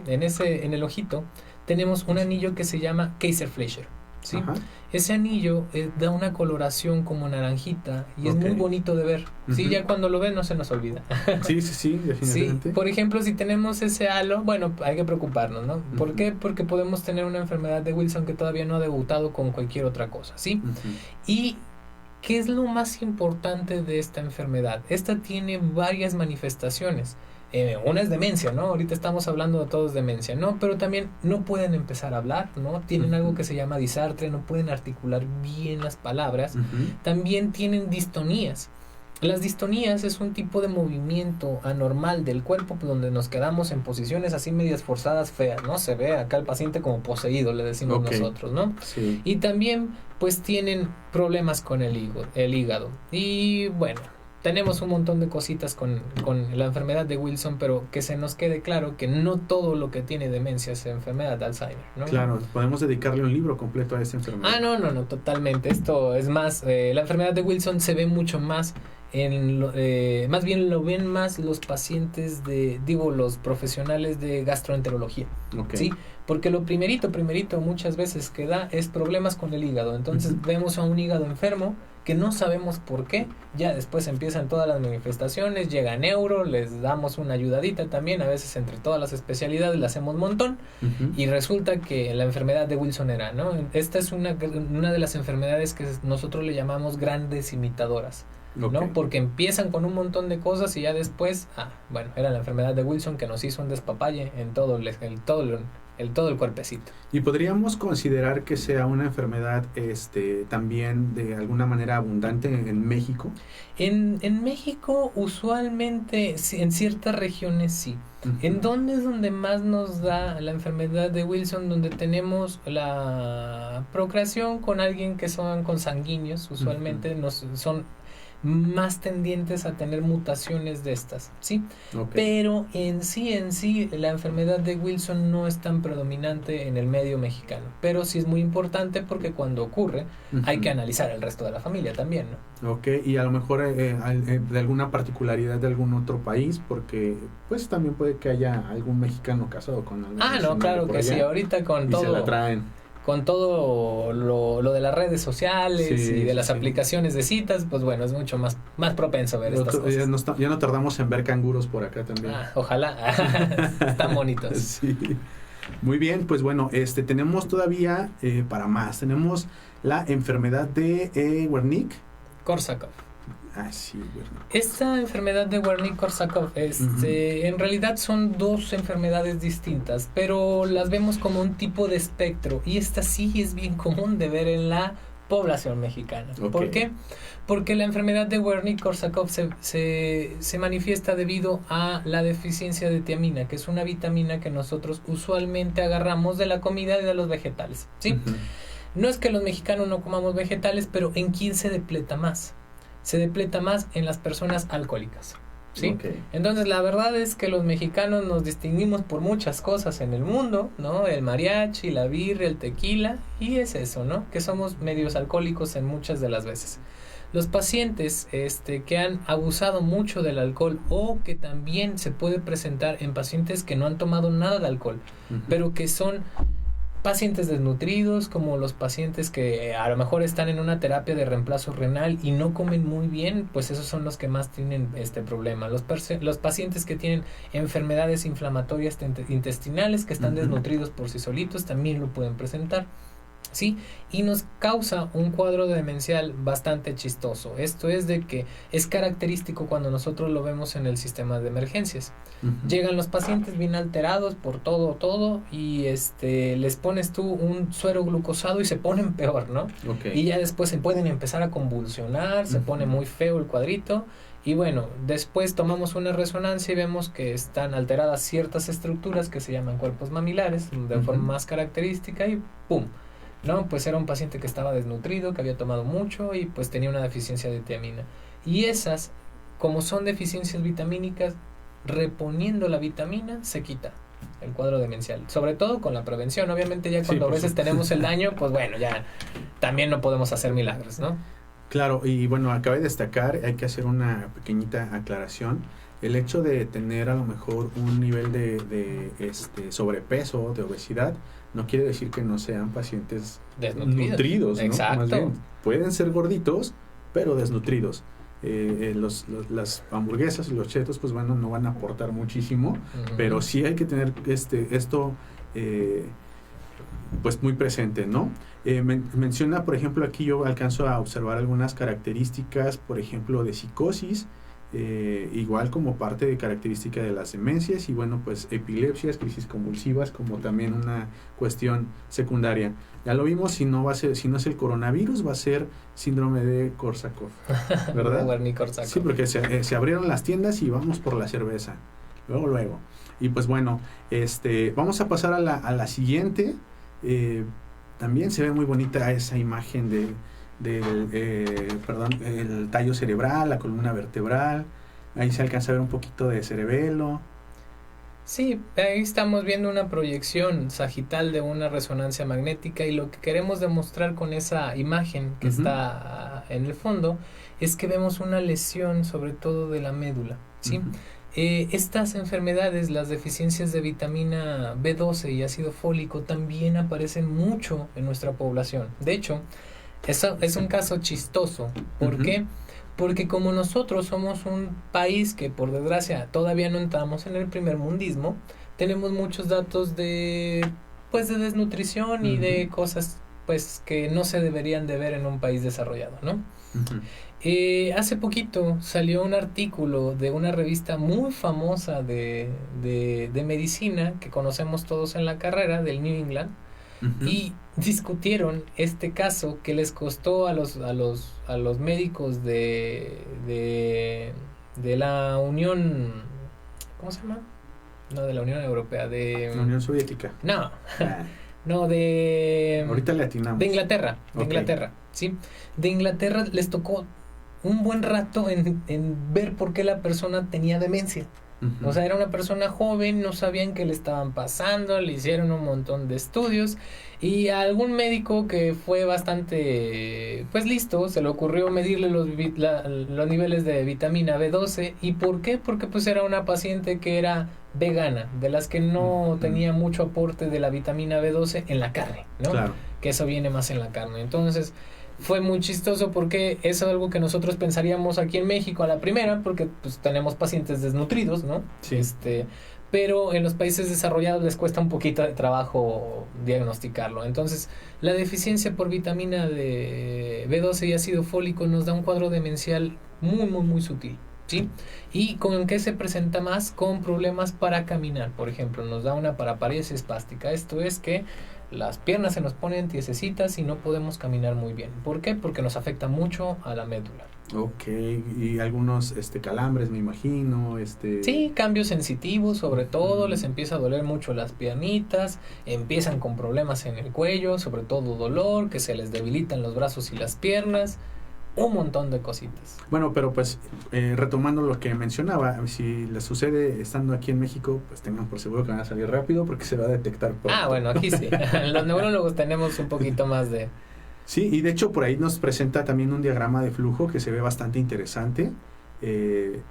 en el ojito, tenemos un anillo que se llama Kayser-Fleischer. ¿Sí? Ese anillo da una coloración como naranjita y es muy bonito de ver. Sí, ya cuando lo ven no se nos olvida. Sí, definitivamente. Sí, por ejemplo, si tenemos ese halo, bueno, hay que preocuparnos, ¿no? ¿Por qué? Porque podemos tener una enfermedad de Wilson que todavía no ha debutado con cualquier otra cosa, ¿sí? Y ¿qué es lo más importante de esta enfermedad? Esta tiene varias manifestaciones. Una es demencia, ¿no? Ahorita estamos hablando de todos demencia, ¿no? Pero también no pueden empezar a hablar, ¿no? Tienen algo que se llama disartre, no pueden articular bien las palabras. También tienen distonías. Las distonías es un tipo de movimiento anormal del cuerpo donde nos quedamos en posiciones así medias forzadas feas, ¿no? Se ve acá el paciente como poseído, le decimos nosotros, ¿no? Sí. Y también pues tienen problemas con el hígado. Y bueno, tenemos un montón de cositas con la enfermedad de Wilson, pero que se nos quede claro que no todo lo que tiene demencia es enfermedad de Alzheimer, ¿no? Claro, podemos dedicarle un libro completo a esta enfermedad. No, totalmente. Esto es más, la enfermedad de Wilson se ve mucho más más bien lo ven más los pacientes los profesionales de gastroenterología, ¿sí? Porque lo primerito muchas veces que da es problemas con el hígado. Entonces vemos a un hígado enfermo que no sabemos por qué, ya después empiezan todas las manifestaciones, llega neuro, les damos una ayudadita también, a veces entre todas las especialidades le hacemos un montón, y resulta que la enfermedad de Wilson era, ¿no? Esta es una de las enfermedades que nosotros le llamamos grandes imitadoras, ¿no? Porque empiezan con un montón de cosas y ya después, era la enfermedad de Wilson que nos hizo un despapalle en todo el cuerpecito. ¿Y podríamos considerar que sea una enfermedad también de alguna manera abundante en México? En México usualmente en ciertas regiones sí. ¿En dónde es donde más nos da la enfermedad de Wilson? Donde tenemos la procreación con alguien que son consanguíneos, usualmente más tendientes a tener mutaciones de estas, ¿sí? Ok. Pero en sí, la enfermedad de Wilson no es tan predominante en el medio mexicano, pero sí es muy importante porque cuando ocurre hay que analizar el resto de la familia también, ¿no? Ok, y a lo mejor de alguna particularidad de algún otro país, porque pues también puede que haya algún mexicano casado con algún No, nacional claro por que allá sí, ahorita y se la traen. con todo lo de las redes sociales Sí, y de las sí. aplicaciones de citas, pues bueno, es mucho más propenso a ver estas cosas. Ya no tardamos en ver canguros por acá también. Ojalá, están bonitos. Sí. Muy bien, pues bueno, tenemos todavía para más. Tenemos la enfermedad de Korsakoff. Sí, Wernicke. Esta enfermedad de Wernicke-Korsakoff, en realidad son dos enfermedades distintas, pero las vemos como un tipo de espectro, y esta sí es bien común de ver en la población mexicana. Okay. ¿Por qué? Porque la enfermedad de Wernicke-Korsakoff se manifiesta debido a la deficiencia de tiamina, que es una vitamina que nosotros usualmente agarramos de la comida y de los vegetales, ¿sí? No es que los mexicanos no comamos vegetales, pero ¿en quién se depleta más? Se depleta más en las personas alcohólicas, ¿sí? Okay. Entonces la verdad es que los mexicanos nos distinguimos por muchas cosas en el mundo, ¿no? El mariachi, la birria, el tequila, y es eso, ¿no? Que somos medios alcohólicos en muchas de las veces. Los pacientes que han abusado mucho del alcohol, o que también se puede presentar en pacientes que no han tomado nada de alcohol, pero que son pacientes desnutridos, como los pacientes que a lo mejor están en una terapia de reemplazo renal y no comen muy bien, pues esos son los que más tienen este problema. Los pacientes que tienen enfermedades inflamatorias intestinales, que están desnutridos por sí solitos, también lo pueden presentar, ¿sí? Y nos causa un cuadro demencial bastante chistoso. Esto es de que es característico cuando nosotros lo vemos en el sistema de emergencias. Llegan los pacientes bien alterados por todo, y les pones tú un suero glucosado y se ponen peor, ¿no? Okay. Y ya después se pueden empezar a convulsionar, se pone muy feo el cuadrito, y bueno, después tomamos una resonancia y vemos que están alteradas ciertas estructuras que se llaman cuerpos mamilares de forma más característica, y ¡pum! ¿No? Pues era un paciente que estaba desnutrido, que había tomado mucho y pues tenía una deficiencia de tiamina. Y esas, como son deficiencias vitamínicas, reponiendo la vitamina se quita el cuadro demencial, sobre todo con la prevención. Obviamente ya cuando a veces tenemos el daño, pues bueno, ya también no podemos hacer milagros, ¿no? Claro, y bueno, acaba de destacar, hay que hacer una pequeñita aclaración. El hecho de tener a lo mejor un nivel de sobrepeso, de obesidad, no quiere decir que no sean pacientes nutridos, ¿no? Exacto. Más bien, pueden ser gorditos, pero desnutridos. Las hamburguesas y los chetos, pues bueno, no van a aportar muchísimo, pero sí hay que tener esto pues muy presente, ¿no? Menciona, por ejemplo, aquí yo alcanzo a observar algunas características, por ejemplo, de psicosis, igual como parte de característica de las demencias, y bueno, pues epilepsias, crisis convulsivas, como también una cuestión secundaria. Ya lo vimos, si no es el coronavirus, va a ser síndrome de Korsakoff, ¿verdad? Wernicke-Korsakoff. Sí, porque se abrieron las tiendas y vamos por la cerveza, luego. Y pues bueno, vamos a pasar a la siguiente. También se ve muy bonita esa imagen el tallo cerebral, la columna vertebral. Ahí se alcanza a ver un poquito de cerebelo. Sí, ahí estamos viendo una proyección sagital de una resonancia magnética, y lo que queremos demostrar con esa imagen que está en el fondo es que vemos una lesión sobre todo de la médula, ¿sí? Estas enfermedades, las deficiencias de vitamina B12 y ácido fólico, también aparecen mucho en nuestra población. De hecho, eso es un caso chistoso. ¿Por qué? Porque como nosotros somos un país que por desgracia todavía no entramos en el primer mundismo, tenemos muchos datos de desnutrición y de cosas pues que no se deberían de ver en un país desarrollado, ¿no? Hace poquito salió un artículo de una revista muy famosa de medicina que conocemos todos en la carrera, del New England, y discutieron este caso que les costó a los médicos de la Unión, ¿cómo se llama? No, de la Unión Europea, de la Unión Soviética. No, no, de ahorita le atinamos. De Inglaterra, Okay. ¿sí? De Inglaterra les tocó un buen rato en ver por qué la persona tenía demencia. O sea, era una persona joven, no sabían qué le estaban pasando, le hicieron un montón de estudios y a algún médico que fue bastante, pues listo, se le ocurrió medirle los niveles de vitamina B12. ¿Y por qué? Porque pues era una paciente que era vegana, de las que no tenía mucho aporte de la vitamina B12 en la carne, ¿no? Claro. Que eso viene más en la carne. Entonces fue muy chistoso porque es algo que nosotros pensaríamos aquí en México a la primera, porque pues tenemos pacientes desnutridos, ¿no? Sí. Pero en los países desarrollados les cuesta un poquito de trabajo diagnosticarlo. Entonces, la deficiencia por vitamina de B12 y ácido fólico nos da un cuadro demencial muy, muy, muy sutil, ¿sí? ¿Y con qué se presenta más? Con problemas para caminar, por ejemplo. Nos da una paraparesia espástica. Esto es que las piernas se nos ponen tiesecitas y no podemos caminar muy bien. ¿Por qué? Porque nos afecta mucho a la médula. Ok, y algunos calambres, me imagino. Sí, cambios sensitivos, sobre todo, les empieza a doler mucho las piernitas, empiezan con problemas en el cuello, sobre todo dolor, que se les debilitan los brazos y las piernas, un montón de cositas. Bueno, pero pues retomando lo que mencionaba, si les sucede estando aquí en México, pues tengan por seguro que van a salir rápido porque se va a detectar pronto. Bueno, aquí sí. Los neurólogos tenemos un poquito más de... Sí, y de hecho por ahí nos presenta también un diagrama de flujo que se ve bastante interesante.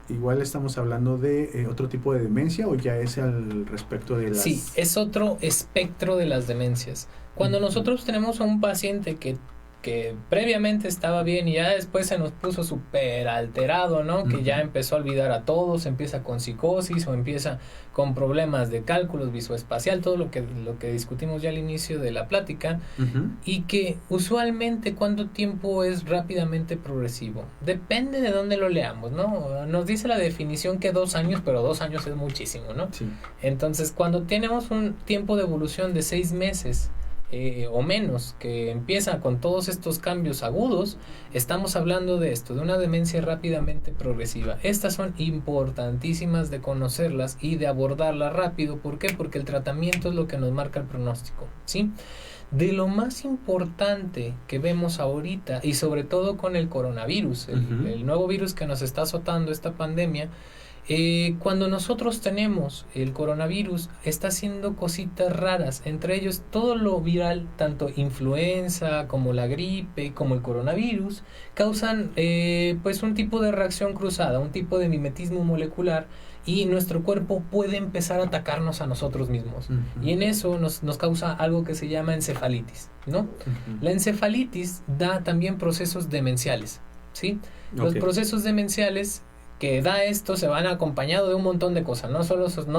Igual estamos hablando de otro tipo de demencia, o ya es al respecto de las... Sí, es otro espectro de las demencias. Cuando nosotros tenemos a un paciente que previamente estaba bien y ya después se nos puso súper alterado, ¿no? Que ya empezó a olvidar a todos, empieza con psicosis o empieza con problemas de cálculos visoespacial, todo lo que discutimos ya al inicio de la plática, y que usualmente ¿cuánto tiempo es rápidamente progresivo? Depende de dónde lo leamos, ¿no? Nos dice la definición que 2 años, pero 2 años es muchísimo, ¿no? Sí. Entonces, cuando tenemos un tiempo de evolución de 6 meses, o menos, que empieza con todos estos cambios agudos, estamos hablando de esto, de una demencia rápidamente progresiva. Estas son importantísimas de conocerlas y de abordarlas rápido. ¿Por qué? Porque el tratamiento es lo que nos marca el pronóstico, ¿sí? De lo más importante que vemos ahorita, y sobre todo con el coronavirus, el nuevo virus que nos está azotando, esta pandemia, cuando nosotros tenemos el coronavirus, está haciendo cositas raras, entre ellos todo lo viral, tanto influenza como la gripe, como el coronavirus, causan pues un tipo de reacción cruzada, un tipo de mimetismo molecular, y nuestro cuerpo puede empezar a atacarnos a nosotros mismos. Y en eso nos causa algo que se llama encefalitis, ¿no? La encefalitis da también procesos demenciales, ¿sí? Los procesos demenciales que da esto se van acompañados de un montón de cosas, no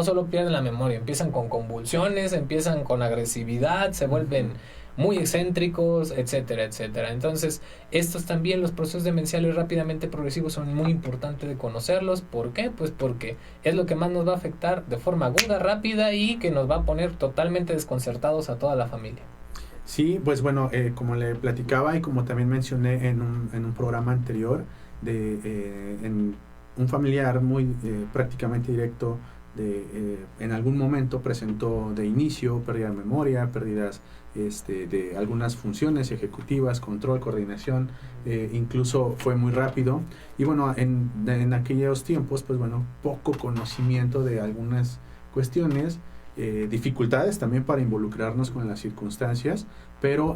solo pierden la memoria, empiezan con convulsiones, empiezan con agresividad, se vuelven muy excéntricos, etcétera, etcétera. Entonces, estos también, los procesos demenciales rápidamente progresivos, son muy importantes de conocerlos. ¿Por qué? Pues porque es lo que más nos va a afectar de forma aguda, rápida, y que nos va a poner totalmente desconcertados a toda la familia. Sí, pues bueno, como le platicaba y como también mencioné en un programa anterior, en un familiar muy prácticamente directo en algún momento presentó de inicio pérdida de memoria, pérdidas de algunas funciones ejecutivas, control, coordinación, incluso fue muy rápido. Y bueno, en aquellos tiempos, pues bueno, poco conocimiento de algunas cuestiones, dificultades también para involucrarnos con las circunstancias, pero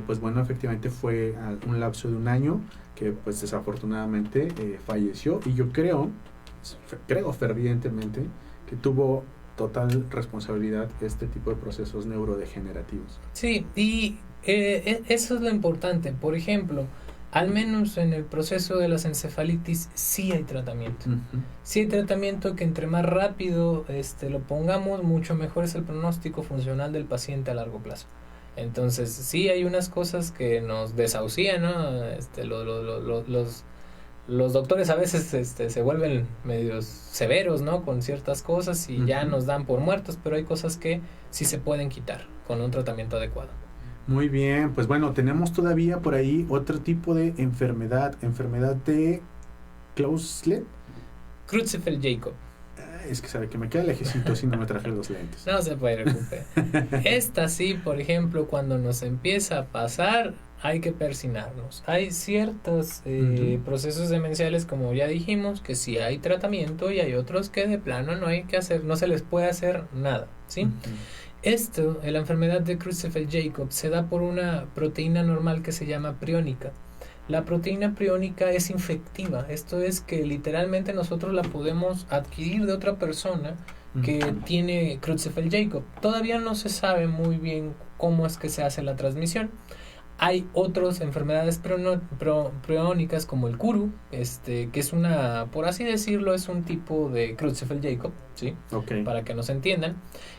pues bueno, efectivamente fue un lapso de 1 año que pues desafortunadamente falleció, y yo creo fervientemente que tuvo total responsabilidad este tipo de procesos neurodegenerativos. Sí, y eso es lo importante. Por ejemplo, al menos en el proceso de las encefalitis sí hay tratamiento. Sí hay tratamiento que entre más rápido lo pongamos, mucho mejor es el pronóstico funcional del paciente a largo plazo. Entonces, sí hay unas cosas que nos desahucian, ¿no? Los doctores a veces se vuelven medios severos, ¿no? Con ciertas cosas y ya nos dan por muertos, pero hay cosas que sí se pueden quitar con un tratamiento adecuado. Muy bien, pues bueno, tenemos todavía por ahí otro tipo de enfermedad de Creutzfeldt-Jakob. Es que sabe que me queda lejecito si no me traje los lentes. No se puede preocupar. Esta sí, por ejemplo, cuando nos empieza a pasar, hay que persinarnos. Hay ciertos procesos demenciales, como ya dijimos, que sí hay tratamiento y hay otros que de plano no hay que hacer, no se les puede hacer nada, ¿sí? Esto, la enfermedad de Creutzfeldt-Jakob, se da por una proteína normal que se llama priónica. La proteína priónica es infectiva. Esto es que literalmente nosotros la podemos adquirir de otra persona que tiene Creutzfeldt-Jakob. Todavía no se sabe muy bien cómo es que se hace la transmisión. Hay otras enfermedades priónicas como el Kuru, que es una, por así decirlo, es un tipo de Creutzfeldt-Jakob, ¿sí? Okay. Para que nos entiendan,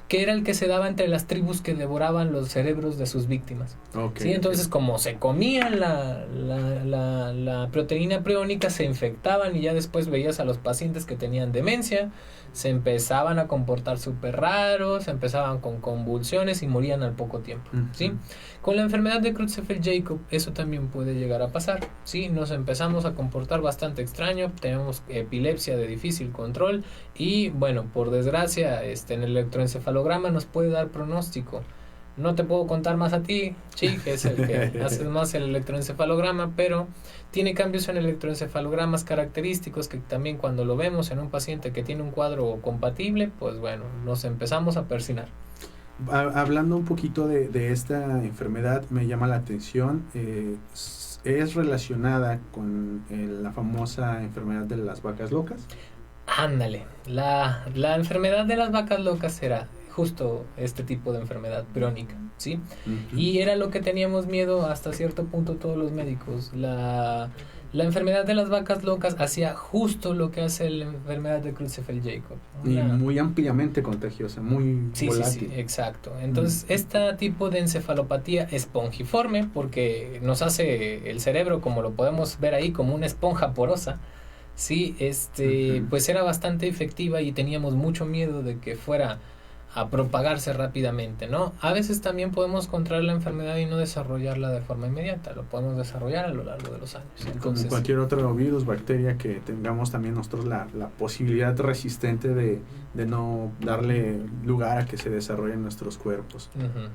que era el que se daba entre las tribus que devoraban los cerebros de sus víctimas. Okay, ¿sí? Entonces, como se comían la proteína priónica, se infectaban y ya después veías a los pacientes que tenían demencia, se empezaban a comportar súper raros, empezaban con convulsiones y morían al poco tiempo, ¿sí? Con la enfermedad de Creutzfeldt-Jakob eso también puede llegar a pasar, ¿sí? Nos empezamos a comportar bastante extraño, tenemos epilepsia de difícil control y, bueno, por desgracia, en el electroencefalograma nos puede dar pronóstico. No te puedo contar más a ti, Chi, que es el que hace más el electroencefalograma, pero tiene cambios en electroencefalogramas característicos que también cuando lo vemos en un paciente que tiene un cuadro compatible, pues bueno, nos empezamos a persinar. Hablando un poquito de esta enfermedad, me llama la atención, ¿es relacionada con la famosa enfermedad de las vacas locas? Ándale, la enfermedad de las vacas locas era justo este tipo de enfermedad priónica, ¿sí? Y era lo que teníamos miedo hasta cierto punto todos los médicos. La enfermedad de las vacas locas hacía justo lo que hace la enfermedad de Creutzfeldt-Jakob. Y muy ampliamente contagiosa, muy volátil. Sí, exacto. Entonces, este tipo de encefalopatía espongiforme, porque nos hace el cerebro, como lo podemos ver ahí, como una esponja porosa, sí, pues era bastante efectiva y teníamos mucho miedo de que fuera a propagarse rápidamente, ¿no? A veces también podemos contraer la enfermedad y no desarrollarla de forma inmediata, lo podemos desarrollar a lo largo de los años. Entonces, como cualquier otro virus, bacteria que tengamos también nosotros la posibilidad resistente de no darle lugar a que se desarrolle en nuestros cuerpos.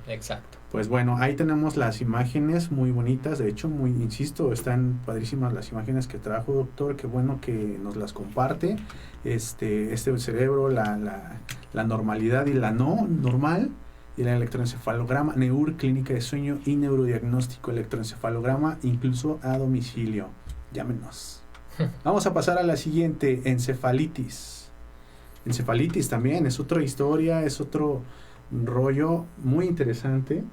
Exacto. Pues bueno, ahí tenemos las imágenes muy bonitas, de hecho, insisto, están padrísimas las imágenes que trajo, doctor, qué bueno que nos las comparte, este cerebro, la normalidad y la no normal, y el electroencefalograma, NEUR, clínica de sueño y neurodiagnóstico, electroencefalograma, incluso a domicilio. Llámenos. Vamos a pasar a la siguiente, encefalitis. Encefalitis también, es otra historia, es otro rollo muy interesante.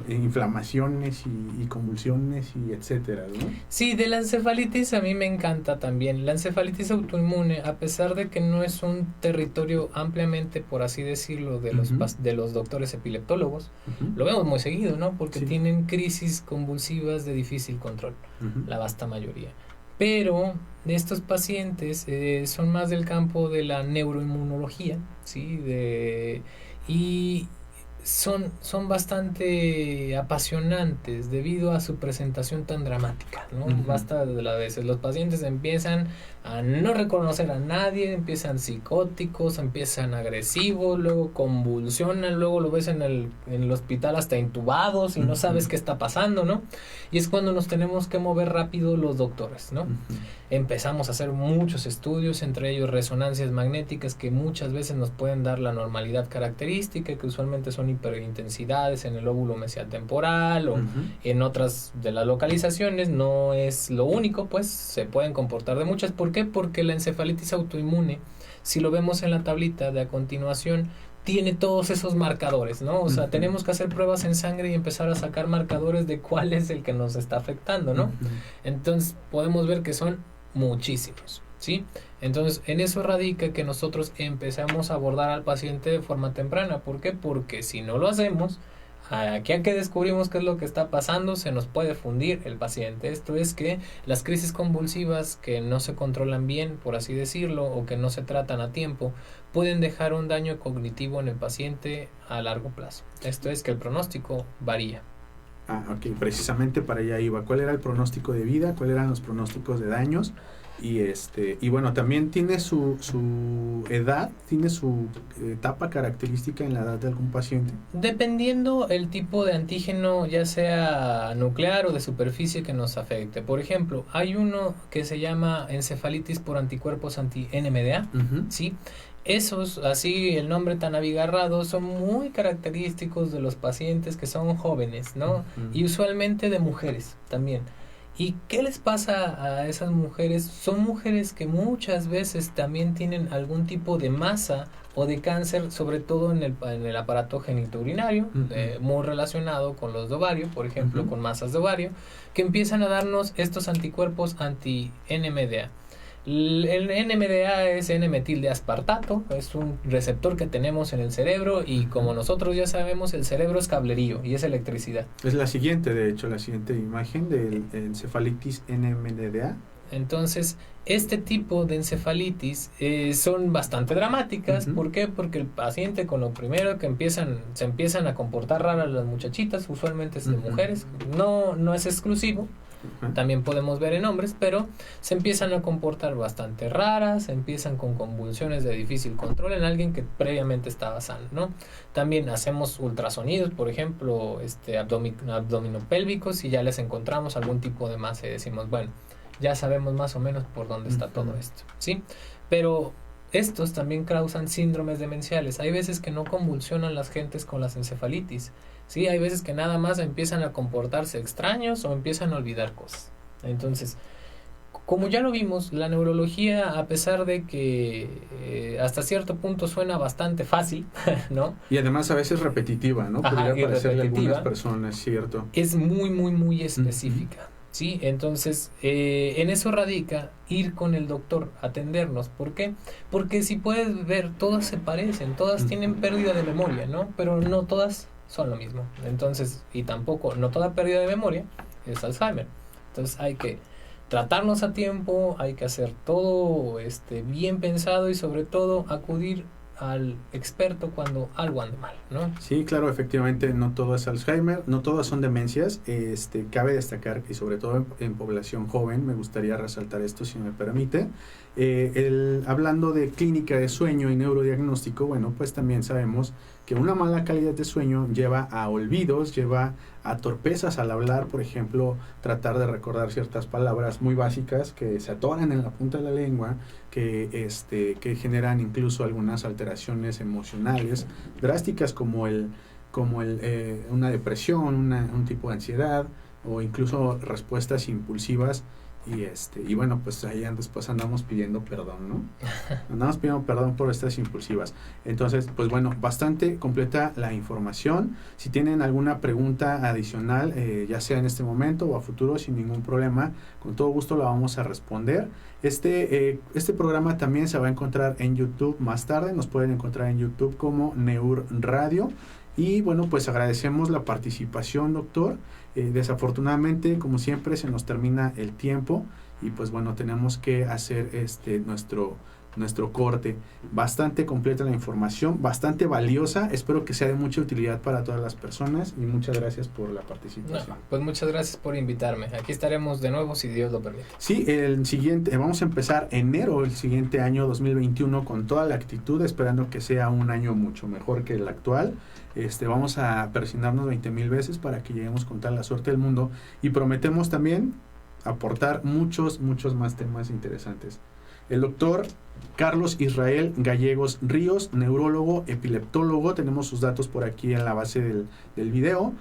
Inflamaciones y convulsiones y etcétera, ¿no? Sí, de la encefalitis a mí me encanta también. La encefalitis autoinmune, a pesar de que no es un territorio ampliamente, por así decirlo, de los doctores epileptólogos, lo vemos muy seguido, ¿no? Porque tienen crisis convulsivas de difícil control, la vasta mayoría. Pero estos pacientes son más del campo de la neuroinmunología, ¿sí? Y son bastante apasionantes debido a su presentación tan dramática, ¿no? Basta de las veces los pacientes empiezan a no reconocer a nadie, empiezan psicóticos, empiezan agresivos, luego convulsionan, luego lo ves en el hospital hasta intubados y no sabes qué está pasando, ¿no? Y es cuando nos tenemos que mover rápido los doctores, ¿no? Empezamos a hacer muchos estudios, entre ellos resonancias magnéticas que muchas veces nos pueden dar la normalidad característica, que usualmente son hiperintensidades en el lóbulo mesial temporal o en otras de las localizaciones. No es lo único, pues se pueden comportar de muchas. ¿Por qué? Porque la encefalitis autoinmune, si lo vemos en la tablita de a continuación, tiene todos esos marcadores, ¿no? O sea, tenemos que hacer pruebas en sangre y empezar a sacar marcadores de cuál es el que nos está afectando, ¿no? Entonces podemos ver que son muchísimos, ¿sí? Entonces en eso radica que nosotros empezamos a abordar al paciente de forma temprana. ¿Por qué? Porque si no lo hacemos, aquí a que descubrimos qué es lo que está pasando, se nos puede fundir el paciente. Esto es que las crisis convulsivas que no se controlan bien, por así decirlo, o que no se tratan a tiempo, pueden dejar un daño cognitivo en el paciente a largo plazo. Esto es que el pronóstico varía. Ok, precisamente para allá iba. ¿Cuál era el pronóstico de vida? ¿Cuáles eran los pronósticos de daños? Y bueno, también tiene su edad, tiene su etapa característica en la edad de algún paciente. Dependiendo el tipo de antígeno, ya sea nuclear o de superficie que nos afecte. Por ejemplo, hay uno que se llama encefalitis por anticuerpos anti-NMDA, ¿sí? Esos, así el nombre tan abigarrado, son muy característicos de los pacientes que son jóvenes, ¿no? Y usualmente de mujeres también. ¿Y qué les pasa a esas mujeres? Son mujeres que muchas veces también tienen algún tipo de masa o de cáncer, sobre todo en el aparato genitourinario, muy relacionado con los de ovario, por ejemplo, con masas de ovario, que empiezan a darnos estos anticuerpos anti-NMDA. El NMDA es N-metildeaspartato, es un receptor que tenemos en el cerebro y como nosotros ya sabemos, el cerebro es cablerío y es electricidad. Es la siguiente, de hecho, la siguiente imagen de encefalitis NMDA. Entonces, este tipo de encefalitis son bastante dramáticas. ¿Por qué? Porque el paciente con lo primero que se empiezan a comportar raras las muchachitas, usualmente es de mujeres, no es exclusivo. También podemos ver en hombres, pero se empiezan a comportar bastante raras, empiezan con convulsiones de difícil control en alguien que previamente estaba sano, ¿no? También hacemos ultrasonidos, por ejemplo, abdominopélvicos, y ya les encontramos algún tipo de masa y decimos, bueno, ya sabemos más o menos por dónde está todo esto, ¿sí? Pero estos también causan síndromes demenciales. Hay veces que no convulsionan las gentes con las encefalitis, ¿sí? Hay veces que nada más empiezan a comportarse extraños o empiezan a olvidar cosas. Entonces, como ya lo vimos, la neurología, a pesar de que hasta cierto punto suena bastante fácil, ¿no? Y además a veces repetitiva, ¿no? Ajá, podría parecerle a repetitiva. algunas personas, ¿cierto? Es muy, muy, muy específica. ¿Sí? Entonces, en eso radica ir con el doctor, atendernos. ¿Por qué? Porque si puedes ver, todas se parecen, todas tienen pérdida de memoria, ¿no? Pero no todas son lo mismo. Entonces, y tampoco, no toda pérdida de memoria es Alzheimer. Entonces hay que tratarnos a tiempo, hay que hacer todo bien pensado y sobre todo acudir al experto cuando algo ande mal, ¿no? Sí, claro, efectivamente, no todo es Alzheimer, no todas son demencias. Cabe destacar que sobre todo en población joven, me gustaría resaltar esto si me permite. Hablando de clínica de sueño y neurodiagnóstico, bueno, pues también sabemos que una mala calidad de sueño lleva a olvidos, lleva a torpezas al hablar, por ejemplo, tratar de recordar ciertas palabras muy básicas que se atoran en la punta de la lengua, que generan incluso algunas alteraciones emocionales drásticas como una depresión, un tipo de ansiedad o incluso respuestas impulsivas. Y bueno, pues ahí después andamos pidiendo perdón, ¿no? Andamos pidiendo perdón por estas impulsivas. Entonces, pues bueno, bastante completa la información. Si tienen alguna pregunta adicional, ya sea en este momento o a futuro, sin ningún problema, con todo gusto la vamos a responder. Este programa también se va a encontrar en YouTube más tarde. Nos pueden encontrar en YouTube como Neur Radio. Y bueno, pues agradecemos la participación, doctor. Desafortunadamente, como siempre, se nos termina el tiempo y pues bueno, tenemos que hacer nuestro corte. Bastante completa la información, bastante valiosa. Espero que sea de mucha utilidad para todas las personas y muchas gracias por la participación. Pues muchas gracias por invitarme. Aquí estaremos de nuevo si Dios lo permite. Sí, vamos a empezar enero el siguiente año 2021 con toda la actitud, esperando que sea un año mucho mejor que el actual. Vamos a persignarnos 20,000 veces para que lleguemos con toda la suerte del mundo y prometemos también aportar muchos más temas interesantes. El doctor Carlos Israel Gallegos Ríos, neurólogo, epileptólogo, tenemos sus datos por aquí en la base del video.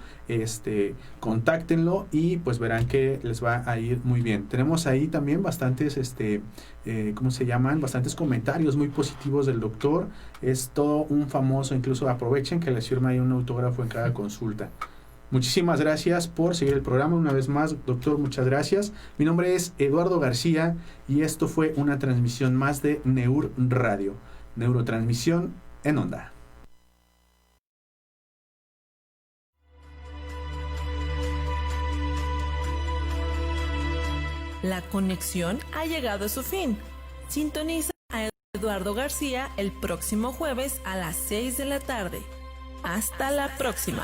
Contáctenlo y pues verán que les va a ir muy bien. Tenemos ahí también bastantes bastantes comentarios muy positivos del doctor. Es todo un famoso, incluso aprovechen que les firma ahí un autógrafo en cada consulta. Muchísimas gracias por seguir el programa. Una vez más, doctor, muchas gracias. Mi nombre es Eduardo García y esto fue una transmisión más de Neur Radio, neurotransmisión en onda. La conexión ha llegado a su fin. Sintoniza a Eduardo García el próximo jueves a las 6 de la tarde. Hasta la próxima.